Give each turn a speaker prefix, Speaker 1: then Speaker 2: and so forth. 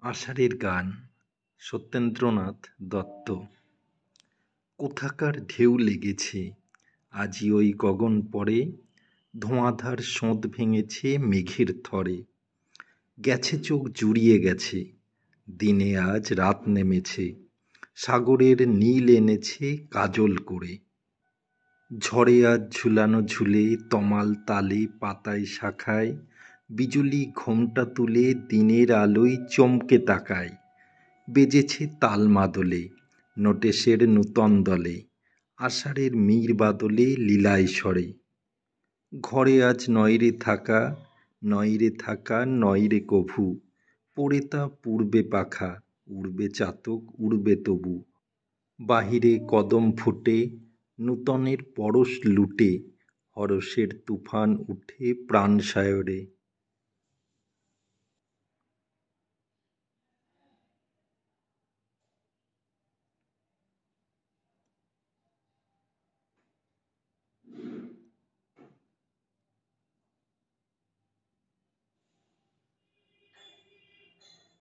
Speaker 1: আষাঢ়ের গান সত্যেন্দ্রনাথ দত্ত। কোথাকার ঢেউ লেগেছে আজি ওই গগন পরে, ধোঁয়াধার সোঁত ভেঙেছে মেঘের থরে। গেছে চোখ জুড়িয়ে গেছে, দিনে আজ রাত নেমেছে, সাগরের নীল এনেছে কাজল করে। ঝড়ে আজ ঝুলানো ঝুলে তমাল তালে পাতায় শাখায়, বিজুলি ঘোমটা তুলে দিনের আলোয় চমকে তাকায়। বেজেছে তাল মাদলে নোটেশের নূতন দলে, আষাঢ়ের মীর বাদলে লীলায় স্বরে। ঘরে আজ নয়রে থাকা, নয়রে থাকা নয়রে কভু, পড়ে তা পূর্বে পাখা, উড়বে চাতক উড়বে তবু। বাহিরে কদম ফুটে নূতনের পরশ লুটে, হরষের তুফান উঠে প্রাণ সায়রে।